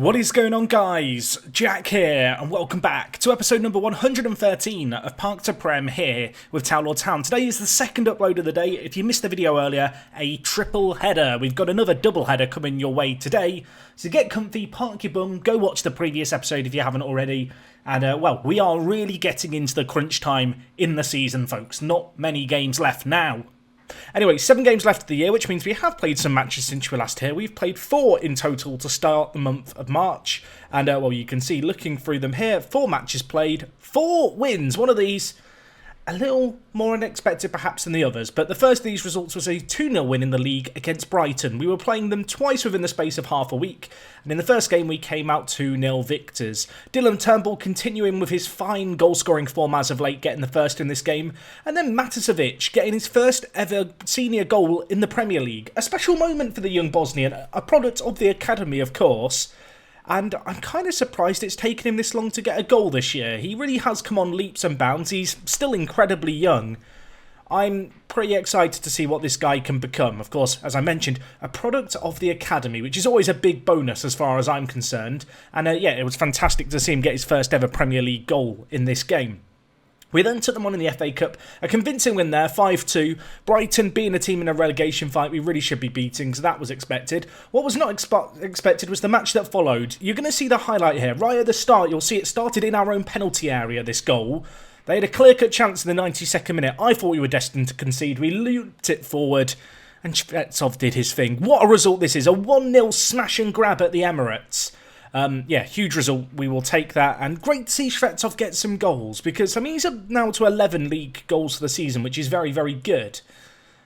What is going on, guys? Jack here, and welcome back to episode number 113 of Park to Prem here with Tower Town. Today is the second upload of the day. If you missed the video earlier, a triple header. We've got another double header coming your way today. So get comfy, park your bum, go watch the previous episode if you haven't already. And, well, we are really getting into the crunch time in the season, folks. Not many games left now. Anyway, 7 games left of the year, which means we have played some matches since we were last here. We've played 4 in total to start the month of March. And, well, you can see, looking through them here, 4 matches played, 4 wins. One of these, a little more unexpected perhaps than the others. But the first of these results was a 2-0 win in the league against Brighton. We were playing them twice within the space of half a week. And in the first game, we came out 2-0 victors. Dylan Turnbull continuing with his fine goal-scoring form as of late, getting the first in this game. And then Maticevic getting his first ever senior goal in the Premier League. A special moment for the young Bosnian, a product of the academy, of course. And I'm kind of surprised it's taken him this long to get a goal this year. He really has come on leaps and bounds. He's still incredibly young. I'm pretty excited to see what this guy can become. Of course, as I mentioned, a product of the academy, which is always a big bonus as far as I'm concerned. And yeah, it was fantastic to see him get his first ever Premier League goal in this game. We then took them on in the FA Cup, a convincing win there, 5-2. Brighton being a team in a relegation fight we really should be beating, so that was expected. What was not expected was the match that followed. You're going to see the highlight here. Right at the start, you'll see it started in our own penalty area, this goal. They had a clear-cut chance in the 92nd minute. I thought we were destined to concede. We looped it forward, and Shvetsov did his thing. What a result this is, a 1-0 smash and grab at the Emirates. Yeah, huge result. We will take that. And great to see Shvetsov get some goals because, I mean, he's up now to 11 league goals for the season, which is very, very good.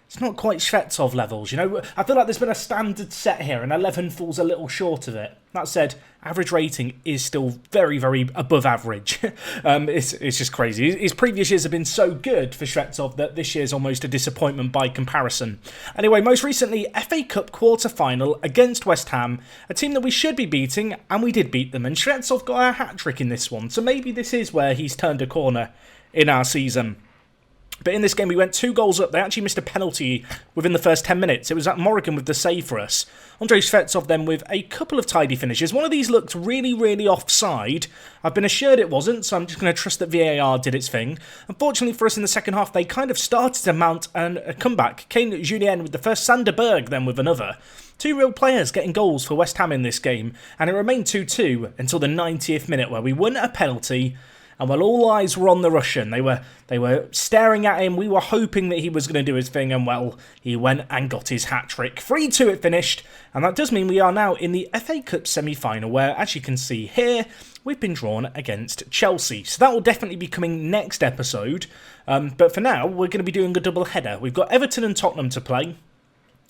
It's not quite Shvetsov levels, you know. I feel like there's been a standard set here and 11 falls a little short of it. That said, average rating is still very, very above average. It's just crazy. His previous years have been so good for Shvetsov that this year's almost a disappointment by comparison. Anyway, most recently, FA Cup quarter-final against West Ham, a team that we should be beating, and we did beat them. And Shvetsov got a hat-trick in this one, so maybe this is where he's turned a corner in our season. But in this game, we went 2 goals up. They actually missed a penalty within the first 10 minutes. It was at Morrigan with the save for us. Andrei Shvetsov then with a couple of tidy finishes. One of these looked really, really offside. I've been assured it wasn't, so I'm just going to trust that VAR did its thing. Unfortunately for us in the second half, they kind of started to mount a comeback. Kane Julien with the first, Sander Berg then with another. 2 real players getting goals for West Ham in this game. And it remained 2-2 until the 90th minute where we won a penalty. And while all eyes were on the Russian, they were staring at him. We were hoping that he was going to do his thing, and well, he went and got his hat-trick. 3-2 it finished, and that does mean we are now in the FA Cup semi-final, where, as you can see here, we've been drawn against Chelsea. So that will definitely be coming next episode. But for now, we're going to be doing a double header. We've got Everton and Tottenham to play.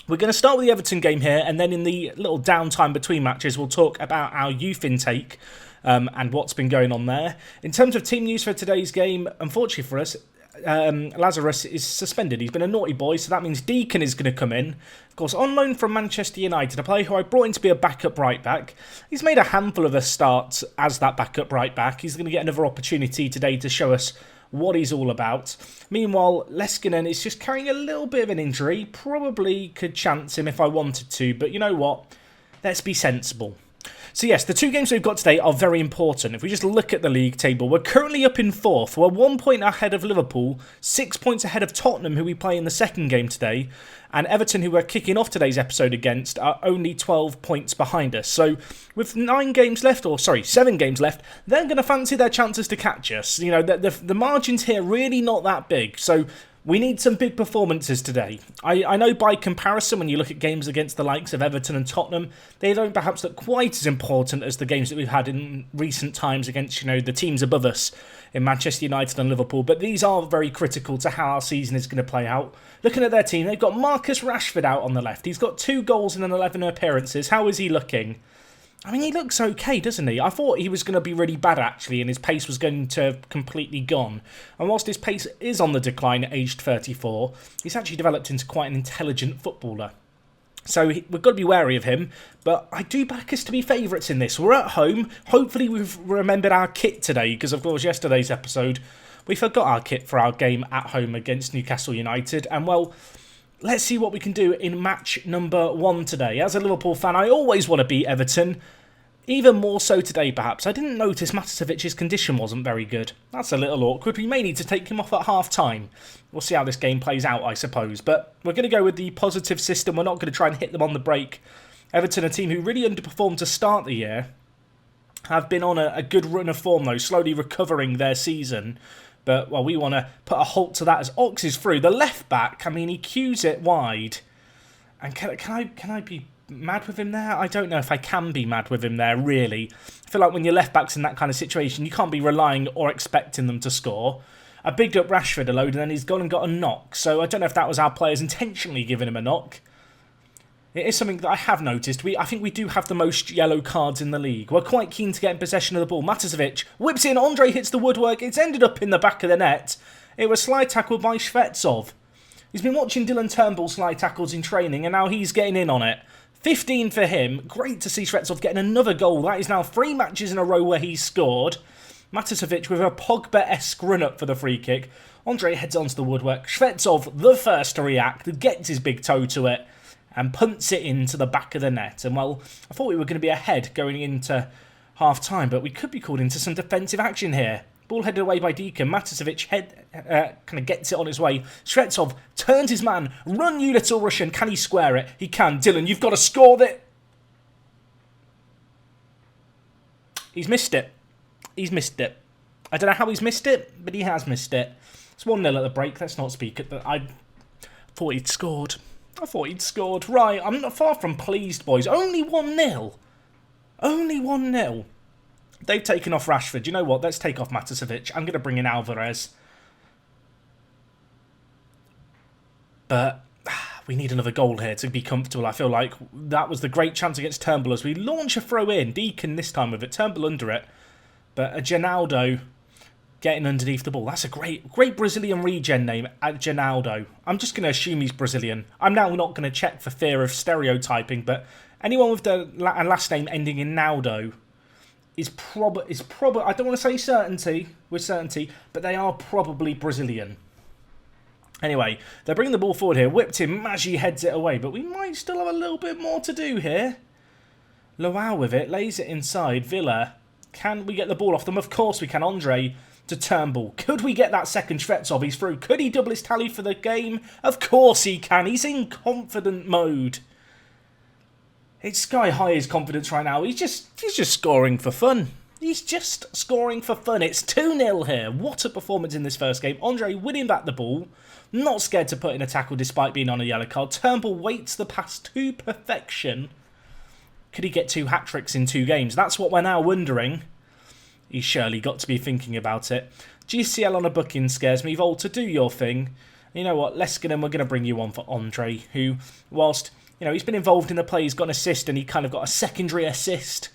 We're going to start with the Everton game here, and then in the little downtime between matches, we'll talk about our youth intake. And what's been going on there. In terms of team news for today's game, unfortunately for us, Lazarus is suspended. He's been a naughty boy, so that means Deacon is going to come in. Of course, on loan from Manchester United, a player who I brought in to be a backup right-back. He's made a handful of us starts as that backup right-back. He's going to get another opportunity today to show us what he's all about. Meanwhile, Leskinen is just carrying a little bit of an injury. Probably could chance him if I wanted to, but you know what? Let's be sensible. So yes, the 2 games we've got today are very important. If we just look at the league table, we're currently up in 4th. We're 1 point ahead of Liverpool, 6 points ahead of Tottenham, who we play in the second game today, and Everton, who we're kicking off today's episode against, are only 12 points behind us. So with 7 games left, they're going to fancy their chances to catch us. You know, the margins here really not that big. So we need some big performances today. I know by comparison, when you look at games against the likes of Everton and Tottenham, they don't perhaps look quite as important as the games that we've had in recent times against, you know, the teams above us in Manchester United and Liverpool. But these are very critical to how our season is going to play out. Looking at their team, they've got Marcus Rashford out on the left. He's got 2 goals in 11 appearances. How is he looking? I mean, he looks okay, doesn't he? I thought he was going to be really bad, actually, and his pace was going to have completely gone. And whilst his pace is on the decline at aged 34, he's actually developed into quite an intelligent footballer. So we've got to be wary of him, but I do back us to be favourites in this. We're at home. Hopefully we've remembered our kit today, because of course yesterday's episode, we forgot our kit for our game at home against Newcastle United, and well, let's see what we can do in match number 1 today. As a Liverpool fan, I always want to beat Everton. Even more so today, perhaps. I didn't notice Matasevic's condition wasn't very good. That's a little awkward. We may need to take him off at half-time. We'll see how this game plays out, I suppose. But we're going to go with the positive system. We're not going to try and hit them on the break. Everton, a team who really underperformed to start the year, have been on a good run of form, though, slowly recovering their season. But, well, we want to put a halt to that as Ox is through. The left-back, I mean, he cues it wide. And can I be mad with him there? I don't know if I can be mad with him there, really. I feel like when your left-back's in that kind of situation, you can't be relying or expecting them to score. I bigged up Rashford a load, and then he's gone and got a knock. So I don't know if that was our players intentionally giving him a knock. It is something that I have noticed. I think we do have the most yellow cards in the league. We're quite keen to get in possession of the ball. Matasevic whips in. Andre hits the woodwork. It's ended up in the back of the net. It was slide tackled by Shvetsov. He's been watching Dylan Turnbull slide tackles in training, and now he's getting in on it. 15 for him. Great to see Shvetsov getting another goal. That is now 3 matches in a row where he's scored. Matasevic with a Pogba-esque run-up for the free kick. Andre heads onto the woodwork. Shvetsov, the first to react, gets his big toe to it and punts it into the back of the net. And, well, I thought we were going to be ahead going into half-time, but we could be called into some defensive action here. Ball headed away by Deacon. Matasevic kind of gets it on his way. Shvetsov turns his man. Run, you little Russian. Can he square it? He can. Dylan, you've got to score that. He's missed it. He's missed it. I don't know how he's missed it, but he has missed it. It's 1-0 at the break. Let's not speak at that. I thought he'd scored. Right, I'm not far from pleased, boys. Only 1-0. Only 1-0. They've taken off Rashford. You know what? Let's take off Matasevic. I'm going to bring in Alvarez. But we need another goal here to be comfortable. I feel like that was the great chance against Turnbull as we launch a throw in. Deacon this time with it. Turnbull under it. But a Ronaldo getting underneath the ball. That's a great Brazilian regen name, Ronaldo. I'm just going to assume he's Brazilian. I'm now not going to check for fear of stereotyping, but anyone with the last name ending in Naldo is probably, I don't want to say certainty, but they are probably Brazilian. Anyway, they're bringing the ball forward here. Whipped him, Maggi heads it away, but we might still have a little bit more to do here. Lowell with it, lays it inside. Villa, can we get the ball off them? Of course we can. Andre to Turnbull. Could we get that second Shvetsov? He's through. Could he double his tally for the game? Of course he can. He's in confident mode. It's sky high his confidence right now. He's just scoring for fun. He's just scoring for fun. It's 2-0 here. What a performance in this first game. Andre winning back the ball. Not scared to put in a tackle despite being on a yellow card. Turnbull waits the pass to perfection. Could he get 2 hat-tricks in 2 games? That's what we're now wondering. He's surely got to be thinking about it. GCL on a booking scares me. Volta, do your thing. You know what? Leskin, we're going to bring you on for Andre, who, whilst, you know, he's been involved in the play, he's got an assist, and he kind of got a secondary assist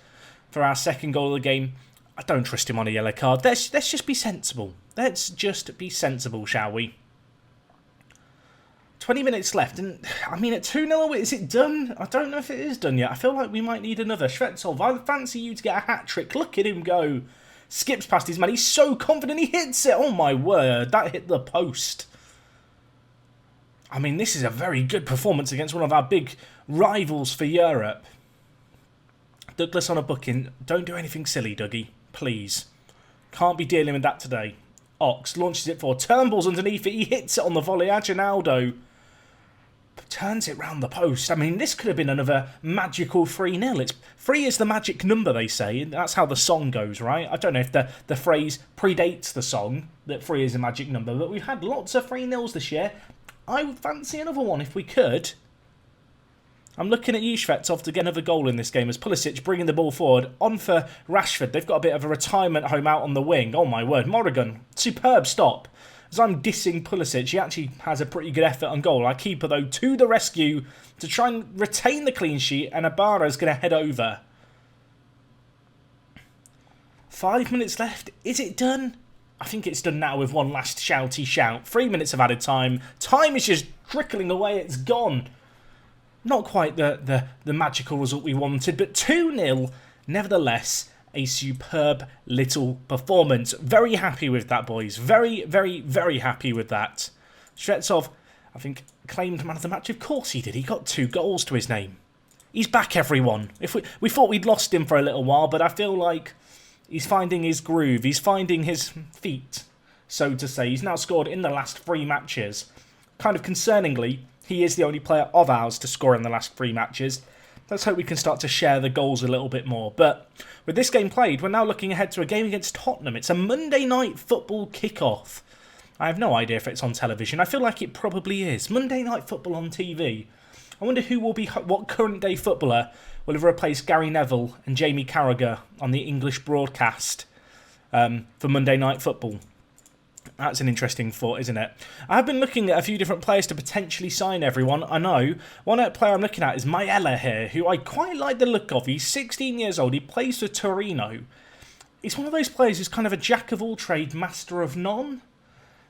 for our second goal of the game. I don't trust him on a yellow card. Let's just be sensible. Let's just be sensible, shall we? 20 minutes left, and I mean, at 2-0, is it done? I don't know if it is done yet. I feel like we might need another. Shvetsov, I fancy you to get a hat-trick. Look at him go. Skips past his man. He's so confident he hits it. Oh, my word. That hit the post. I mean, this is a very good performance against one of our big rivals for Europe. Douglas on a booking. Don't do anything silly, Dougie. Please. Can't be dealing with that today. Ox launches it for Turnbull's underneath it. He hits it on the volley. Ronaldo turns it round the post. I mean, this could have been another magical 3-0. It's 3 is the magic number, they say. That's how the song goes, right? I don't know if the phrase predates the song, that 3 is a magic number, but we've had lots of 3-0s this year. I would fancy another one if we could. I'm looking at you, Shvetsov, to get another goal in this game as Pulisic bringing the ball forward. On for Rashford. They've got a bit of a retirement home out on the wing. Oh, my word. Morrigan. Superb stop. As I'm dissing Pulisic, he actually has a pretty good effort on goal. Our keeper, though, to the rescue to try and retain the clean sheet, and Ibarra's going to head over. 5 minutes left. Is it done? I think it's done now with one last shouty shout. 3 minutes of added time. Time is just trickling away. It's gone. Not quite the magical result we wanted, but 2-0, nevertheless, a superb little performance. Very happy with that, boys. Very, very, very happy with that. Shvetsov, I think, claimed man of the match. Of course he did. He got 2 goals to his name. He's back, everyone. If we thought we'd lost him for a little while, but I feel like he's finding his groove. He's finding his feet, so to say. He's now scored in the last 3 matches. Kind of concerningly, he is the only player of ours to score in the last 3 matches. Let's hope we can start to share the goals a little bit more. But with this game played, we're now looking ahead to a game against Tottenham. It's a Monday night football kickoff. I have no idea if it's on television. I feel like it probably is. Monday night football on TV. I wonder who will be, what current day footballer will have replaced Gary Neville and Jamie Carragher on the English broadcast for Monday night football. That's an interesting thought, isn't it? I've been looking at a few different players to potentially sign, everyone. I know. One player I'm looking at is Maella here, who I quite like the look of. He's 16 years old. He plays for Torino. He's one of those players who's kind of a jack of all trades, master of none.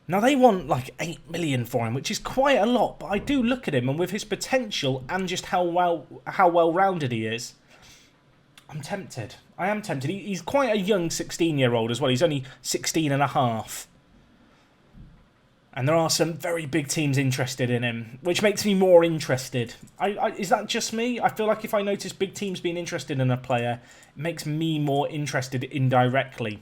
Now, they want like 8 million for him, which is quite a lot, but I do look at him, and with his potential and just how well-rounded he is, I'm tempted. I am tempted. He's quite a young 16-year-old as well. He's only 16 and a half. And there are some very big teams interested in him, which makes me more interested. Is that just me? I feel like if I notice big teams being interested in a player, it makes me more interested indirectly.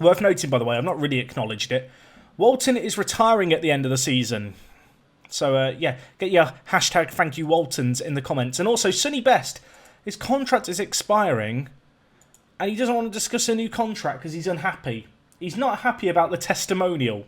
Worth noting, by the way, I've not really acknowledged it. Walton is retiring at the end of the season. So, yeah, get your hashtag thank you Waltons in the comments. And also, Sonny Best, his contract is expiring, and he doesn't want to discuss a new contract because he's unhappy. He's not happy about the testimonial.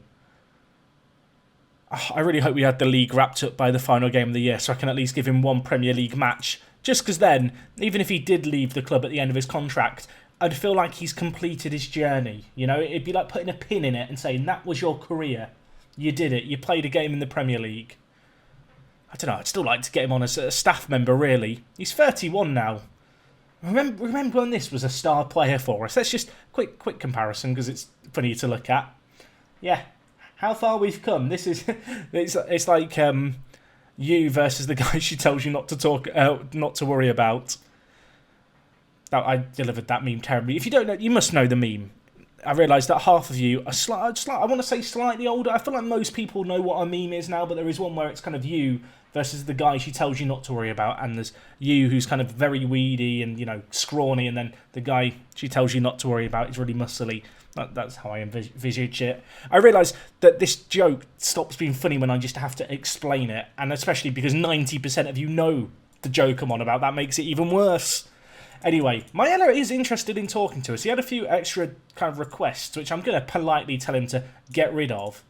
I really hope we had the league wrapped up by the final game of the year so I can at least give him one Premier League match. Just because then, even if he did leave the club at the end of his contract, I'd feel like he's completed his journey. You know, it'd be like putting a pin in it and saying, that was your career. You did it. You played a game in the Premier League. I don't know, I'd still like to get him on as a staff member, really. He's 31 now. Remember when this was a star player for us? Let's just, quick comparison, because it's funny to look at. Yeah. How far we've come. This is, it's like you versus the guy she tells you not to worry about. I delivered that meme terribly. If you don't know, you must know the meme. I realise that half of you are I want to say slightly older. I feel like most people know what a meme is now, but there is one where it's kind of you versus the guy she tells you not to worry about, and there's you who's kind of very weedy and, you know, scrawny, and then the guy she tells you not to worry about is really muscly. That's how I envisage it. I realise that this joke stops being funny when I just have to explain it, and especially because 90% of you know the joke I'm on about, that makes it even worse. Anyway, Maella is interested in talking to us. He had a few extra kind of requests, which I'm going to politely tell him to get rid of.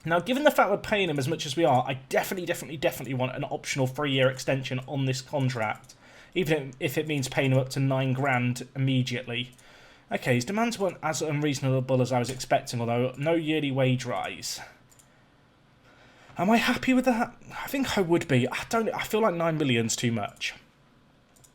Now, given the fact we're paying him as much as we are, I definitely want an optional 3-year extension on this contract, even if it means paying him up to 9 grand immediately. Okay, his demands weren't as unreasonable as I was expecting, although no yearly wage rise. Am I happy with that? I think I would be. I feel like 9 million's too much.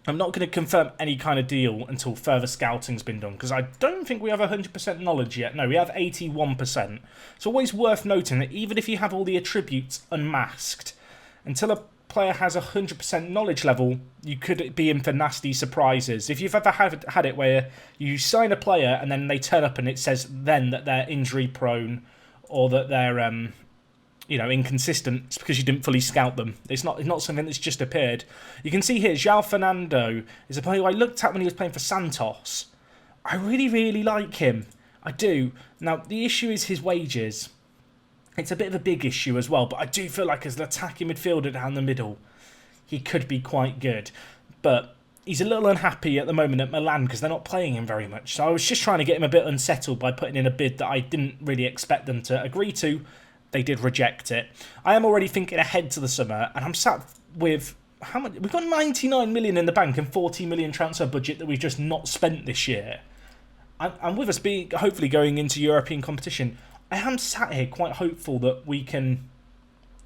I'm not going to confirm any kind of deal until further scouting's been done, because I don't think we have 100% knowledge yet. No, we have 81%. It's always worth noting that even if you have all the attributes unmasked, until a player has 100% knowledge level, you could be in for nasty surprises. If you've ever had it where you sign a player and then they turn up and it says then that they're injury prone or that they're inconsistent, it's because you didn't fully scout them. It's not something that's just appeared. You can see here, João Fernando is a player who I looked at when he was playing for Santos. I really like him. I do. Now, the issue is his wages. It's a bit of a big issue as well, but I do feel like as an attacking midfielder down the middle, he could be quite good. But he's a little unhappy at the moment at Milan because they're not playing him very much. So I was just trying to get him a bit unsettled by putting in a bid that I didn't really expect them to agree to. They did reject it. I am already thinking ahead to the summer, and I'm sat with how much? We've got 99 million in the bank and 40 million transfer budget that we've just not spent this year. And with us being hopefully going into European competition, I am sat here quite hopeful that we can,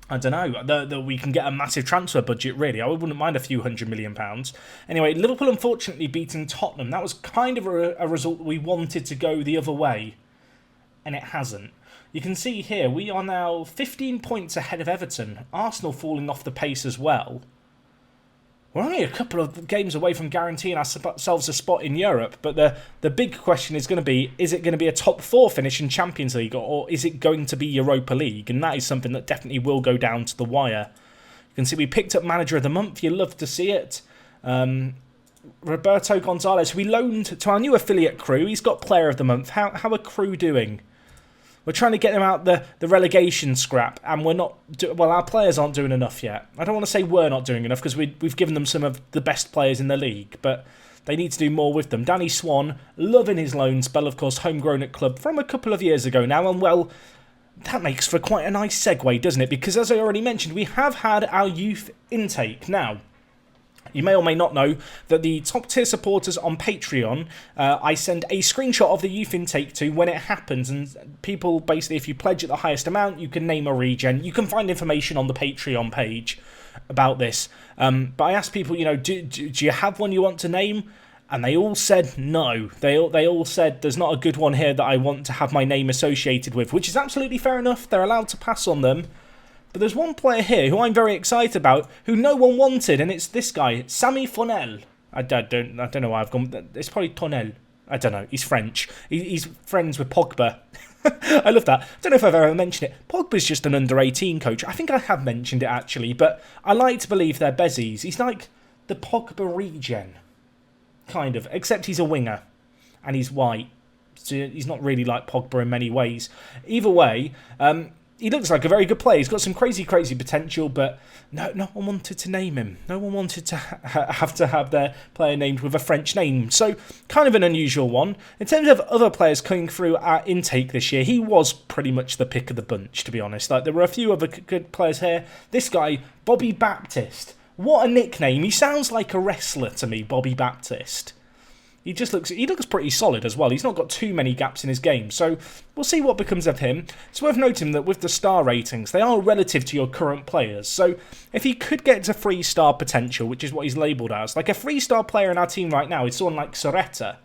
that we can get a massive transfer budget, really. I wouldn't mind a few £100 million. Anyway, Liverpool unfortunately beating Tottenham. That was kind of a result that we wanted to go the other way, and it hasn't. You can see here, we are now 15 points ahead of Everton. Arsenal falling off the pace as well. We're only a couple of games away from guaranteeing ourselves a spot in Europe, but the big question is going to be, is it going to be a top 4 finish in Champions League, or is it going to be Europa League? And that is something that definitely will go down to the wire. You can see we picked up Manager of the Month. You love to see it. Roberto Gonzalez, we loaned to our new affiliate Crew. He's got Player of the Month. How are Crew doing? We're trying to get them out the relegation scrap, and we're not... our players aren't doing enough yet. I don't want to say we're not doing enough, because we've given them some of the best players in the league, but they need to do more with them. Danny Swan, loving his loan spell, of course, homegrown at club from a couple of years ago now, and well, that makes for quite a nice segue, doesn't it? Because as I already mentioned, we have had our youth intake. Now, you may or may not know that the top tier supporters on Patreon, I send a screenshot of the youth intake to when it happens, and people basically, if you pledge at the highest amount, you can name a regen. You can find information on the Patreon page about this. But I asked people, do you have one you want to name? And they all said no. They all said there's not a good one here that I want to have my name associated with, which is absolutely fair enough. They're allowed to pass on them. But there's one player here who I'm very excited about, who no one wanted, and it's this guy, Sami Fonel. I don't know why I've gone... It's probably Tonel. I don't know. He's French. He's friends with Pogba. I love that. I don't know if I've ever mentioned it. Pogba's just an under-18 coach. I think I have mentioned it, actually, but I like to believe they're bezies. He's like the Pogba regen, kind of, except he's a winger, and he's white. So he's not really like Pogba in many ways. Either way... he looks like a very good player. He's got some crazy potential, but no one wanted to name him. No one wanted to have their player named with a French name. So, kind of an unusual one. In terms of other players coming through our intake this year, he was pretty much the pick of the bunch, to be honest. Like, there were a few other good players here. This guy, Bobby Baptist. What a nickname. He sounds like a wrestler to me, Bobby Baptist. He looks pretty solid as well. He's not got too many gaps in his game, so we'll see what becomes of him. It's worth noting that with the star ratings, they are relative to your current players. So if he could get to 3-star potential, which is what he's labelled as, like a 3-star player in our team right now is someone like Soretta.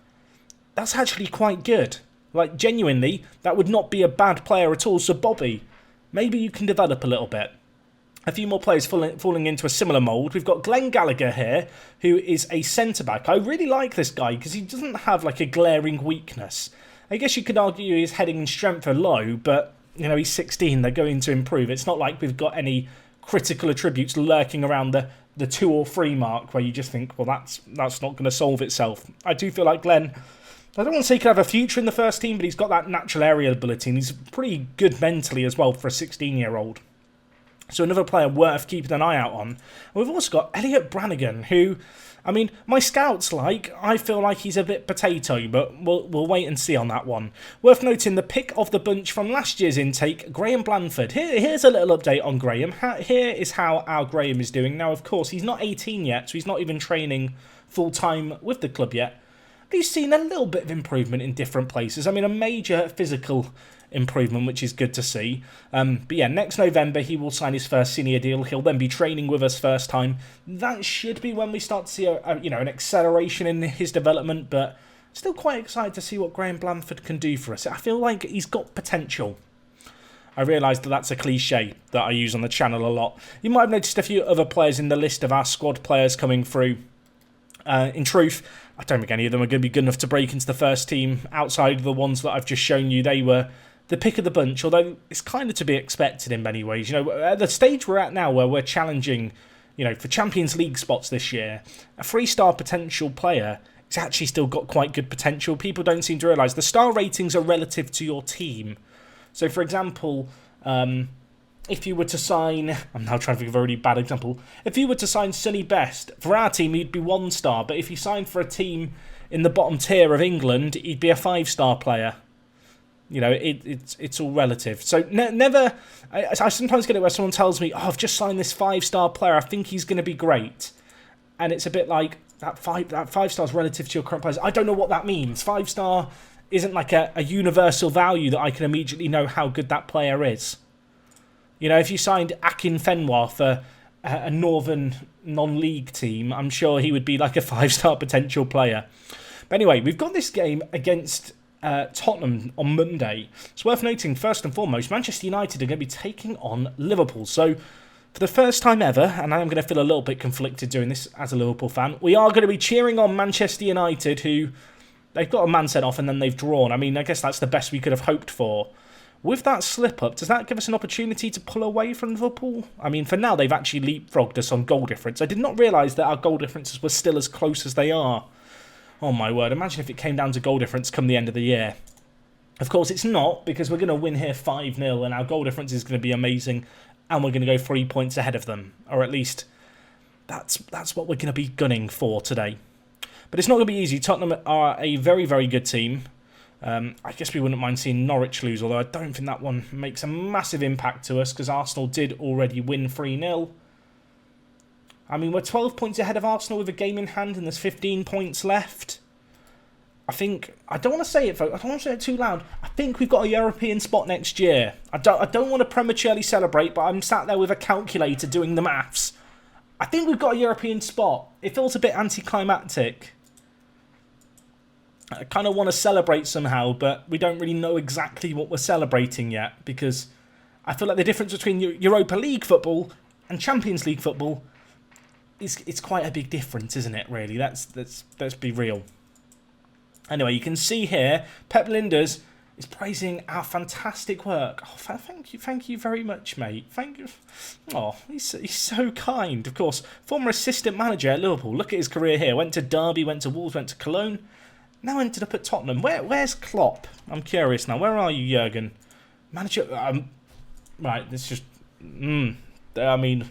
That's actually quite good. Like, genuinely, that would not be a bad player at all. So Bobby, maybe you can develop a little bit. A few more players falling into a similar mould. We've got Glenn Gallagher here, who is a centre-back. I really like this guy because he doesn't have like a glaring weakness. I guess you could argue his heading and strength are low, but he's 16. They're going to improve. It's not like we've got any critical attributes lurking around the 2 or 3 mark where you just think, well, that's not going to solve itself. I do feel like Glenn, I don't want to say he could have a future in the first team, but he's got that natural aerial ability, and he's pretty good mentally as well for a 16-year-old. So another player worth keeping an eye out on. And we've also got Elliot Brannigan, who, I mean, my scouts I feel like he's a bit potato, but we'll wait and see on that one. Worth noting the pick of the bunch from last year's intake, Graham Blanford. Here's a little update on Graham. Here is how our Graham is doing. Now, of course, he's not 18 yet, so he's not even training full-time with the club yet. But he's seen a little bit of improvement in different places. I mean, a major physical improvement, which is good to see. But yeah, next November he will sign his first senior deal. He'll then be training with us first time. That should be when we start to see an acceleration in his development, but still quite excited to see what Graham Blanford can do for us. I feel like he's got potential. I realise that that's a cliche that I use on the channel a lot. You might have noticed a few other players in the list of our squad players coming through. In truth, I don't think any of them are going to be good enough to break into the first team. Outside of the ones that I've just shown you, they were the pick of the bunch, although it's kind of to be expected in many ways. At the stage we're at now where we're challenging, for Champions League spots this year, a 3-star potential player has actually still got quite good potential. People don't seem to realise the star ratings are relative to your team. So, for example, if you were to sign... I'm now trying to think of a really bad example. If you were to sign Sonny Best, for our team, he'd be 1-star, but if you signed for a team in the bottom tier of England, he'd be a 5-star player. It's all relative. So never... I sometimes get it where someone tells me, I've just signed this 5-star player, I think he's going to be great. And it's a bit like, that 5 stars relative to your current players. I don't know what that means. 5-star isn't like a universal value that I can immediately know how good that player is. If you signed Akin Fenwa for a northern non-league team, I'm sure he would be like a 5-star potential player. But anyway, we've got this game against Tottenham on Monday. It's worth noting, first and foremost, Manchester United are going to be taking on Liverpool. So, for the first time ever, and I am going to feel a little bit conflicted doing this as a Liverpool fan, we are going to be cheering on Manchester United, who they've got a man sent off and then they've drawn. I mean, I guess that's the best we could have hoped for. With that slip-up, does that give us an opportunity to pull away from Liverpool? I mean, for now, they've actually leapfrogged us on goal difference. I did not realise that our goal differences were still as close as they are. Oh, my word. Imagine if it came down to goal difference come the end of the year. Of course, it's not, because we're going to win here 5-0, and our goal difference is going to be amazing, and we're going to go 3 points ahead of them. Or at least, that's what we're going to be gunning for today. But it's not going to be easy. Tottenham are a very, very good team. I guess we wouldn't mind seeing Norwich lose, although I don't think that one makes a massive impact to us because Arsenal did already win 3-0. I mean, we're 12 points ahead of Arsenal with a game in hand and there's 15 points left. I don't want to say it, folks. I don't want to say it too loud. I think we've got a European spot next year. I don't want to prematurely celebrate, but I'm sat there with a calculator doing the maths. I think we've got a European spot. It feels a bit anticlimactic. I kind of want to celebrate somehow, but we don't really know exactly what we're celebrating yet because I feel like the difference between Europa League football and Champions League football it's quite a big difference, isn't it, really? Let's be real. Anyway, you can see here, Pep Linders is praising our fantastic work. Oh, thank you very much, mate. Thank you. Oh, he's so kind. Of course, former assistant manager at Liverpool. Look at his career here. Went to Derby, went to Wolves, went to Cologne. Now ended up at Tottenham. Where's Klopp? I'm curious now. Where are you, Jurgen? Manager. Right. It's just. I mean,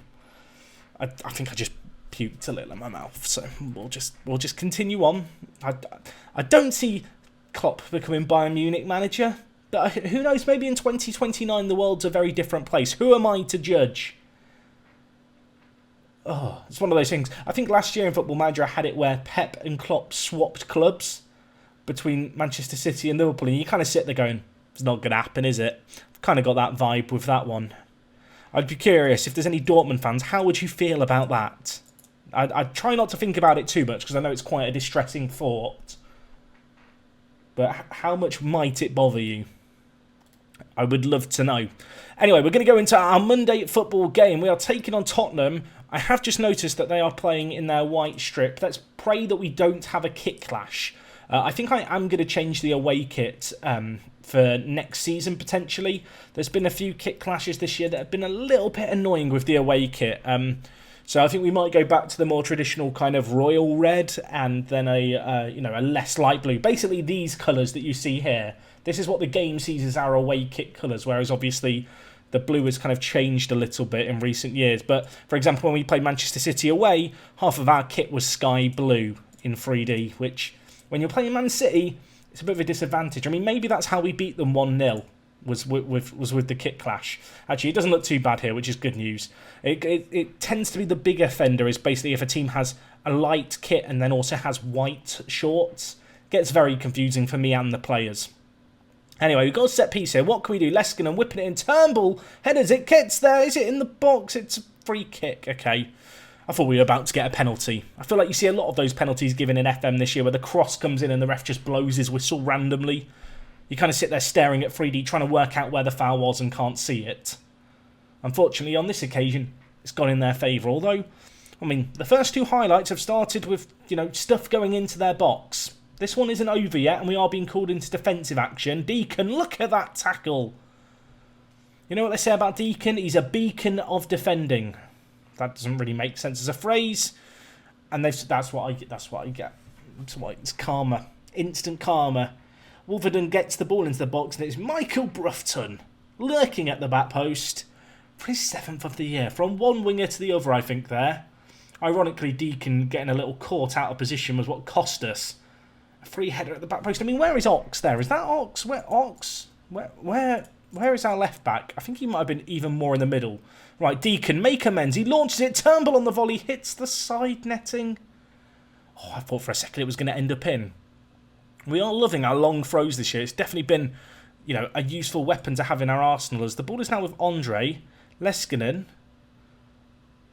I think I just puked a little in my mouth. So we'll just continue on. I don't see Klopp becoming Bayern Munich manager. But who knows? Maybe in 2029 the world's a very different place. Who am I to judge? Oh, it's one of those things. I think last year in Football Manager I had it where Pep and Klopp swapped clubs between Manchester City and Liverpool, and you kind of sit there going, it's not going to happen, is it? I've kind of got that vibe with that one. I'd be curious, if there's any Dortmund fans, how would you feel about that? I'd try not to think about it too much, because I know it's quite a distressing thought. But how much might it bother you? I would love to know. Anyway, we're going to go into our Monday football game. We are taking on Tottenham. I have just noticed that they are playing in their white strip. Let's pray that we don't have a kit clash. I think I am going to change the away kit for next season, potentially. There's been a few kit clashes this year that have been a little bit annoying with the away kit. So I think we might go back to the more traditional kind of royal red and then a less light blue. Basically, these colours that you see here, this is what the game sees as our away kit colours, whereas obviously the blue has kind of changed a little bit in recent years. But, for example, when we played Manchester City away, half of our kit was sky blue in 3D, which, when you're playing Man City, it's a bit of a disadvantage. I mean, maybe that's how we beat them 1-0, was with the kit clash. Actually, it doesn't look too bad here, which is good news. It tends to be the big offender is basically if a team has a light kit and then also has white shorts. It gets very confusing for me and the players. Anyway, we've got a set piece here. What can we do? Leskinen whipping it in. Turnbull headers. It gets there. Is it in the box? It's a free kick. Okay. I thought we were about to get a penalty. I feel like you see a lot of those penalties given in FM this year where the cross comes in and the ref just blows his whistle randomly. You kind of sit there staring at 3D trying to work out where the foul was and can't see it. Unfortunately, on this occasion, it's gone in their favour. Although, I mean, the first two highlights have started with, stuff going into their box. This one isn't over yet, and we are being called into defensive action. Deacon, look at that tackle. You know what they say about Deacon? He's a beacon of defending. That doesn't really make sense as a phrase, and that's what I get. It's karma, instant karma. Wolverton gets the ball into the box, and it's Michael Brufton lurking at the back post for his 7th of the year. From one winger to the other, I think there. Ironically, Deacon getting a little caught out of position was what cost us. Free header at the back post. I mean, where is Ox there? Is that Ox? Where is our left back? I think he might have been even more in the middle. Right, Deacon, make amends. He launches it. Turnbull on the volley. Hits the side netting. Oh, I thought for a second it was going to end up in. We are loving our long throws this year. It's definitely been, a useful weapon to have in our arsenal. As the ball is now with Andre. Leskinen.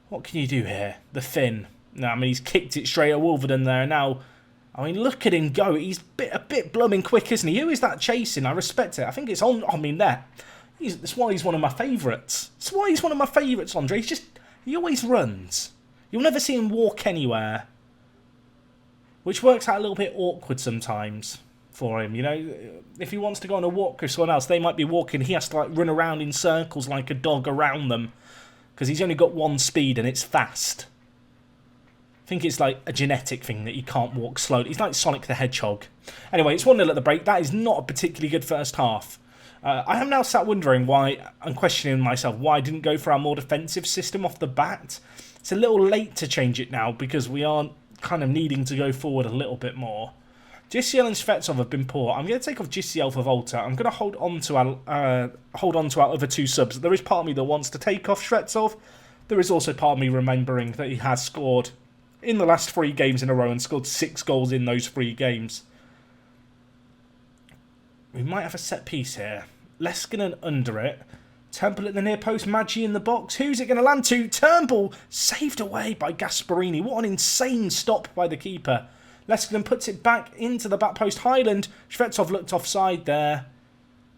What can you do here? The Finn. No, I mean, he's kicked it straight at Wolverton there. Now, I mean, look at him go. He's a bit blooming quick, isn't he? Who is that chasing? I respect it. I think it's on. I mean, there. That's why he's one of my favourites. That's why he's one of my favourites, Andre. He always runs. You'll never see him walk anywhere. Which works out a little bit awkward sometimes. for him. You know, if he wants to go on a walk with someone else, they might be walking. He has to like run around in circles like a dog around them because he's only got one speed and it's fast. I think it's like a genetic thing that he can't walk slowly. He's like Sonic the Hedgehog. Anyway, it's 1-0 at the break. That is not a particularly good first half. I am now sat wondering why, and questioning myself, why I didn't go for our more defensive system off the bat. It's a little late to change it now because we are kind of needing to go forward a little bit more. JCL and Shvetsov have been poor. I'm going to take off JCL for Volta. I'm going to hold on to our other two subs. There is part of me that wants to take off Shvetsov. There is also part of me remembering that he has scored in the last 3 games in a row and scored 6 goals in those 3 games. We might have a set piece here. Leskinen under it. Temple at the near post. Maggi in the box. Who's it going to land to? Turnbull saved away by Gasparini. What an insane stop by the keeper. Leskinen puts it back into the back post. Highland. Shvetsov looked offside there.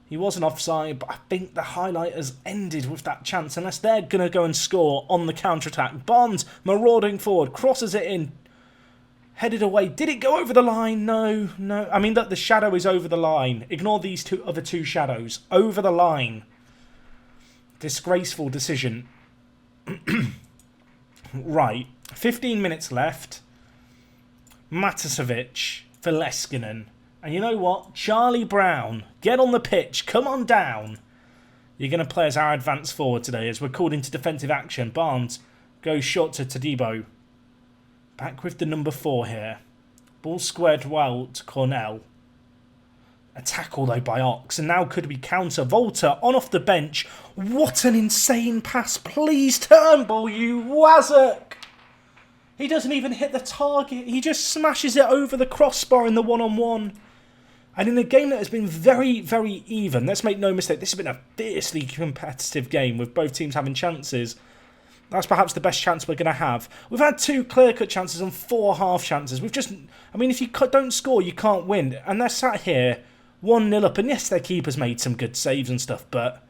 He wasn't offside, but I think the highlight has ended with that chance unless they're going to go and score on the counter-attack. Barnes marauding forward. Crosses it in. Headed away. Did it go over the line? No. I mean, the shadow is over the line. Ignore these other two shadows. Over the line. Disgraceful decision. Right. 15 minutes left. Matasevic for Leskinen. And you know what? Charlie Brown, get on the pitch. Come on down. You're going to play as our advance forward today as we're called into defensive action. Barnes goes short to Todibo. Back with the number 4 here. Ball squared well to Cornell. A tackle though by Ox. And now could we counter? Volta on off the bench. What an insane pass. Please Turnbull, you wazzock. He doesn't even hit the target. He just smashes it over the crossbar in the one-on-one. And in a game that has been very, very even. Let's make no mistake. This has been a fiercely competitive game with both teams having chances. That's perhaps the best chance we're going to have. We've had 2 clear-cut chances and 4 half chances. We've just... I mean, if you don't score, you can't win. And they're sat here 1-0 up. And yes, their keeper's made some good saves and stuff, but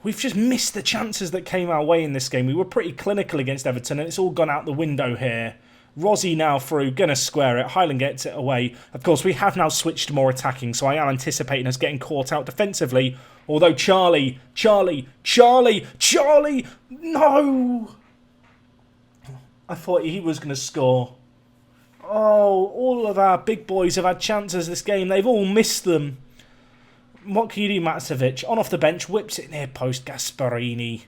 we've just missed the chances that came our way in this game. We were pretty clinical against Everton, and it's all gone out the window here. Rossi now through, going to square it. Highland gets it away. Of course, we have now switched to more attacking, so I am anticipating us getting caught out defensively. Although Charlie, no! I thought he was going to score. Oh, all of our big boys have had chances this game. They've all missed them. What can you do, Matasevic? On off the bench, whips it near post, Gasparini.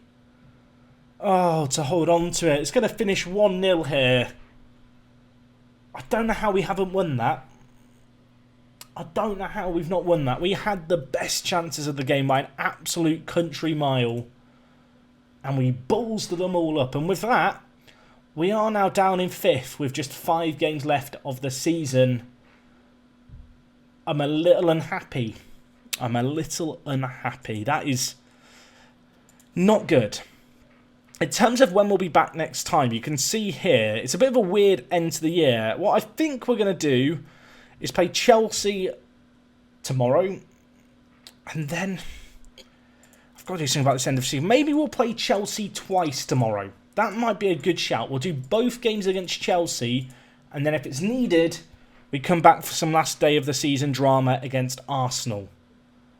Oh, to hold on to it. It's going to finish 1-0 here. I don't know how we haven't won that. I don't know how we've not won that. We had the best chances of the game by an absolute country mile. And we ballsed them all up. And with that, we are now down in 5th with just 5 games left of the season. I'm a little unhappy. That is not good. In terms of when we'll be back next time, you can see here, it's a bit of a weird end to the year. What I think we're going to do is play Chelsea tomorrow. And then, I've got to do something about this end of season. Maybe we'll play Chelsea twice tomorrow. That might be a good shout. We'll do both games against Chelsea. And then if it's needed, we come back for some last day of the season drama against Arsenal.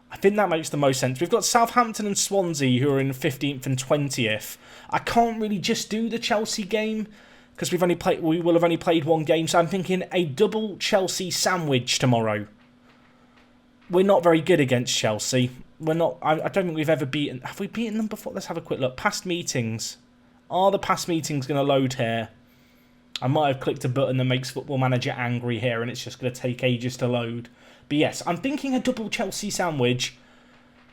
I think that makes the most sense. We've got Southampton and Swansea who are in 15th and 20th. I can't really just do the Chelsea game because we will have only played 1 game. So I'm thinking a double Chelsea sandwich tomorrow. We're not very good against Chelsea. We're not. I don't think we've ever beaten. Have we beaten them before? Let's have a quick look. Past meetings. Are the past meetings going to load here? I might have clicked a button that makes Football Manager angry here, and it's just going to take ages to load. But yes, I'm thinking a double Chelsea sandwich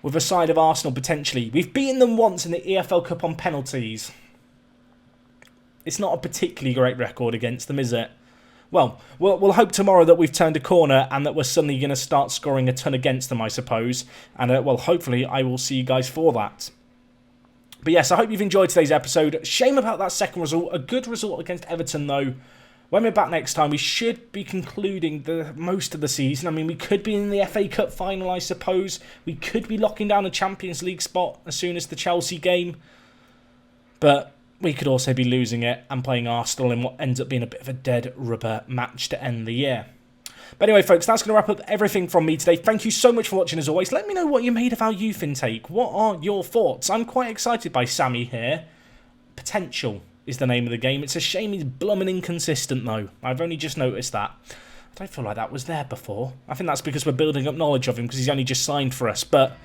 with a side of Arsenal potentially. We've beaten them once in the EFL Cup on penalties. It's not a particularly great record against them, is it? Well, we'll hope tomorrow that we've turned a corner and that we're suddenly going to start scoring a ton against them, I suppose. And, well, hopefully I will see you guys for that. But yes, I hope you've enjoyed today's episode. Shame about that second result. A good result against Everton, though. When we're back next time, we should be concluding the most of the season. I mean, we could be in the FA Cup final, I suppose. We could be locking down a Champions League spot as soon as the Chelsea game. But we could also be losing it and playing Arsenal in what ends up being a bit of a dead rubber match to end the year. But anyway, folks, that's going to wrap up everything from me today. Thank you so much for watching as always. Let me know what you made of our youth intake. What are your thoughts? I'm quite excited by Sammy here. Potential is the name of the game. It's a shame he's blooming inconsistent, though. I've only just noticed that. I don't feel like that was there before. I think that's because we're building up knowledge of him because he's only just signed for us. But,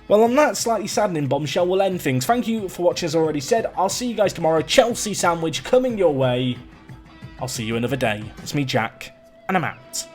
well, on that slightly saddening bombshell, we'll end things. Thank you for watching, as already said. I'll see you guys tomorrow. Chelsea sandwich coming your way. I'll see you another day. It's me, Jack, and I'm out.